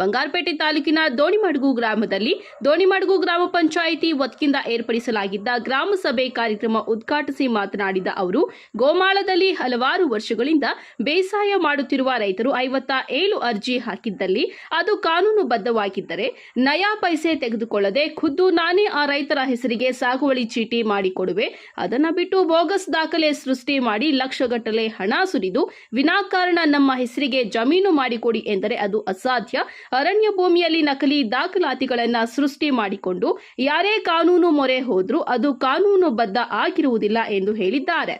ಬಂಗಾರಪೇಟೆ ತಾಲೂಕಿನ ದೋಣಿಮಡುಗು ಗ್ರಾಮದಲ್ಲಿ ದೋಣಿಮಡುಗು ಗ್ರಾಮ ಪಂಚಾಯಿತಿ ವತಿಯಿಂದ ಏರ್ಪಡಿಸಲಾಗಿದ್ದ ಗ್ರಾಮ ಸಭೆ ಕಾರ್ಯಕ್ರಮ ಉದ್ಘಾಟಿಸಿ ಮಾತನಾಡಿದ ಅವರು, ಗೋಮಾಳದಲ್ಲಿ ಹಲವಾರು ವರ್ಷಗಳಿಂದ ಬೇಸಾಯ ಮಾಡುತ್ತಿರುವ ರೈತರು 57 ಅರ್ಜಿ ಹಾಕಿದ್ದಲ್ಲಿ ಅದು ಕಾನೂನುಬದ್ಧವಾಗಿದ್ದರೆ ನಯಾ ಪೈಸೆ ತೆಗೆದುಕೊಳ್ಳದೆ ಖುದ್ದು ನಾನೇ ಆ ರೈತರ ಹೆಸರಿಗೆ ಸಾಗುವಳಿ ಚೀಟಿ ಮಾಡಿಕೊಡುವೆ. ಅದನ್ನ ಬಿಟ್ಟು ಬೋಗಸ್ ದಾಖಲೆ ಸೃಷ್ಟಿ ಮಾಡಿ ಲಕ್ಷಗಟ್ಟಲೆ ಹಣ ಸುರಿದು ವಿನಾಕಾರಣ ನಮ್ಮ ಹೆಸರಿಗೆ ಜಮೀನು ಮಾಡಿಕೊಡಿ ಎಂದರೆ ಅದು ಅಸಾಧ್ಯ. ಅರಣ್ಯ ಭೂಮಿಯಲ್ಲಿ ನಕಲಿ ದಾಖಲಾತಿಗಳನ್ನು ಸೃಷ್ಟಿ ಮಾಡಿಕೊಂಡು ಯಾರೇ ಕಾನೂನು ಮೊರೆ ಹೋದ್ರೂ ಅದು ಕಾನೂನುಬದ್ಧ ಆಗಿರುವುದಿಲ್ಲ ಎಂದು ಹೇಳಿದ್ದಾರೆ.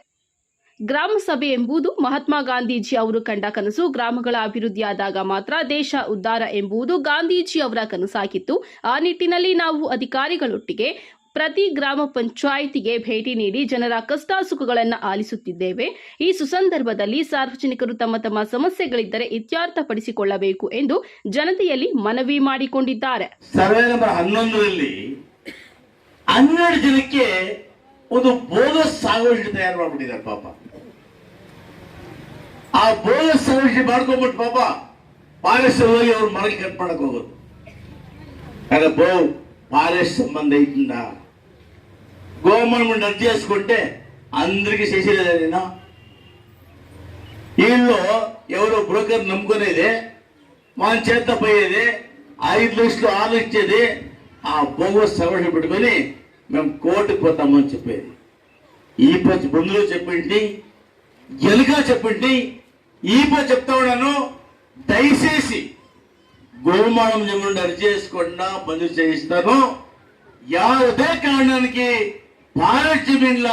ಗ್ರಾಮ ಸಭೆ ಎಂಬುದು ಮಹಾತ್ಮ ಗಾಂಧೀಜಿ ಅವರು ಕಂಡ ಕನಸು. ಗ್ರಾಮಗಳ ಅಭಿವೃದ್ಧಿಯಾದಾಗ ಮಾತ್ರ ದೇಶ ಉದ್ಧಾರ ಎಂಬುದು ಗಾಂಧೀಜಿ ಅವರ ಕನಸಾಗಿತ್ತು. ಆ ನಿಟ್ಟಿನಲ್ಲಿ ನಾವು ಅಧಿಕಾರಿಗಳೊಟ್ಟಿಗೆ ಪ್ರತಿ ಗ್ರಾಮ ಪಂಚಾಯಿತಿಗೆ ಭೇಟಿ ನೀಡಿ ಜನರ ಕಷ್ಟ ಸುಖಗಳನ್ನು ಆಲಿಸುತ್ತಿದ್ದೇವೆ. ಈ ಸುಸಂದರ್ಭದಲ್ಲಿ ಸಾರ್ವಜನಿಕರು ತಮ್ಮ ತಮ್ಮ ಸಮಸ್ಯೆಗಳಿದ್ದರೆ ಇತ್ಯರ್ಥಪಡಿಸಿಕೊಳ್ಳಬೇಕು ಎಂದು ಜನತೆಯಲ್ಲಿ ಮನವಿ ಮಾಡಿಕೊಂಡಿದ್ದಾರೆ. ಸರ್ವೆ ನಂಬರ್ 11ರಲ್ಲಿ 12 ಜನಕ್ಕೆ ಒಂದು ಬೋಗಸ್ ಸಾಗುವಳಿ ತಯಾರು ಮಾಡ್ಬಿಟ್ಟಿದ್ದಾರೆ. ಪಾಪ ಆ ಬೋಗಸ್ ಸಾಗುವಳಿ ಮಾಡ್ಕೊಂಡ್ಬಿಟ್ಟು ಪಾಪ ಫಾರೆಸ್ಟ್ ಹೋಗಿ ಅವ್ರು ಮರಕ್ಕೆ ಕಟ್ ಮಾಡಕ್ ಹೋಗೋದು. ಫಾರೆಸ್ಟ್ ಸಂಬಂಧ ಇದ್ದ ಗೌರ್ಮೆಂಟ್ ಅರ್ಜಿ ಹಾಸ್ಕೊಂಡೆ ಅಂದ್ರಿಗೆ ಸೇರಿಸಿದ ನೀನು ಇಲ್ಲೋ ఎవరో బ్రోకర్ నమ్ముకునేది మన చేత పోయేది 5 లక్షలు 6 లక్షలు ఇచ్చేది ఆ బోగస్ సర్వే పెట్టుకొని మేము కోర్టుకు పోతామని చెప్పేది. ఈ పచ్చి బంధువులు చెప్పింది, ఎలుగా చెప్పింది, ఈ పచ్చి చెప్తా ఉన్నాను. దయచేసి గోమాళం జమీను అర్జీ చేసుకుండా బంధు చేయిస్తాను. ಯಾವುದೇ ಕಾರಣಕ್ಕೆ ಭಾರತ್ ಜಮೀನ್ಲ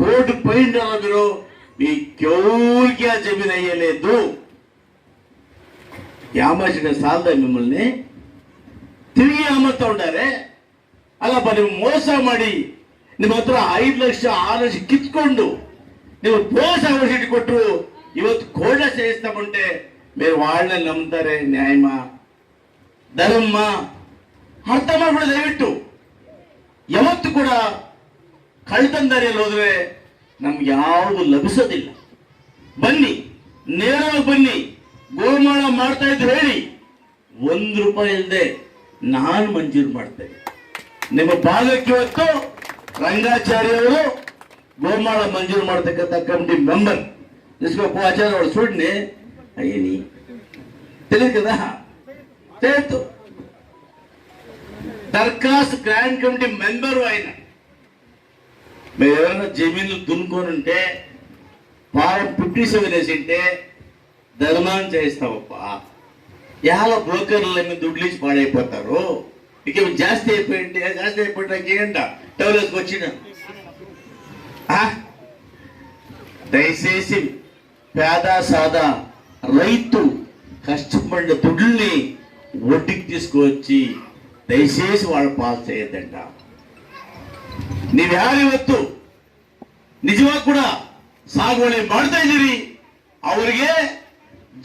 ಕೋರ್ಟ್ ಪೈಂಡರ మీరు మీకెవరికి ఆ జమీన్ అయ్యలేదు. యామార్చిన సాల్ద మిమ్మల్ని తిరిగి అమర్తా ఉండాರೆ. ಅಲ್ಲಪ್ಪ ನೀವು ಮೋಸ ಮಾಡಿ ನಿಮ್ಮ ಹತ್ರ 5 ಲಕ್ಷ 6 ಲಕ್ಷ ಕಿತ್ಕೊಂಡು ನೀವು ಮೋಸ ಔಷಧಿ ಕೊಟ್ಟರು ಇವತ್ತು ಕೋರ್ಟ್ ಸೇರಿಸ್ತಾమంటే మీరు వాళ్ళని నమ్ముతారే? న్యాయమా ಧರ್ಮ ಅರ್ಥ ಮಾಡ್ಬಿಡಿ. ದಯವಿಟ್ಟು ಯಾವತ್ತು ಕೂಡ ಕಳ್ಳತನ ದಾರಿಯಲ್ಲಿ ಹೋದ್ರೆ ನಮ್ಗೆ ಯಾವುದು ಲಭಿಸೋದಿಲ್ಲ. ಬನ್ನಿ, ನೇರವಾಗಿ ಬನ್ನಿ, ಗೋಮಾಳ ಮಾಡ್ತಾ ಇದ್ರು ಹೇಳಿ, 1 ರೂಪಾಯಿ ಇಲ್ಲದೆ ನಾನು ಮಂಜೂರು ಮಾಡ್ತೇನೆ. ನಿಮ್ಮ ಭಾಗಕ್ಕೆ ಇವತ್ತು ರಂಗಾಚಾರ್ಯ ಅವರು ಗೋಮಾಳ ಮಂಜೂರು ಮಾಡ್ತಕ್ಕಂಥ ಕಮಿಟಿ ಮೆಂಬರ್ ಆಚಾರ್ಯ ಅವರು చూడండి అయ్యని తెలియదు కదా చేతు దర్ఖాస్తు గ్రాండ్ కమిటీ మెంబరు ఆయన. మీరు ఎవరైనా జమీన్లు దున్నుకొని ఉంటే ఫారం 57 వేసింటే ధర్మాన్ని చేయిస్తామప్ప. ఎలా బ్రోకర్ల మీద దుడ్లు ఇచ్చి పాడైపోతారు. ఇక జాస్తి అయిపోయింటే ఏంట టౌలెస్కి వచ్చిన. దయచేసి పేద సాదా రైతు కష్టపడిన దుడ్లని ఒడ్డుకి తీసుకువచ్చి దయచేసి వాళ్ళు ಪಾಸ್ చేయొద్ದಂట. ನೀವ್ಯಾರಿವತ್ತು ನಿಜವಾಗಿ ಕೂಡ ಸಾಗುವಳಿ ಮಾಡ್ತಾ ಇದ್ದೀರಿ ಅವರಿಗೆ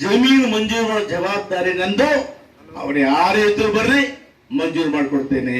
ಜಮೀನು ಮಂಜೂರು ಮಾಡೋ ಜವಾಬ್ದಾರಿ ನಂದು. ಅವ್ರು ಯಾರೇ ಇದ್ರು ಬರ್ರಿ ಮಂಜೂರು ಮಾಡ್ಕೊಡ್ತೇನೆ.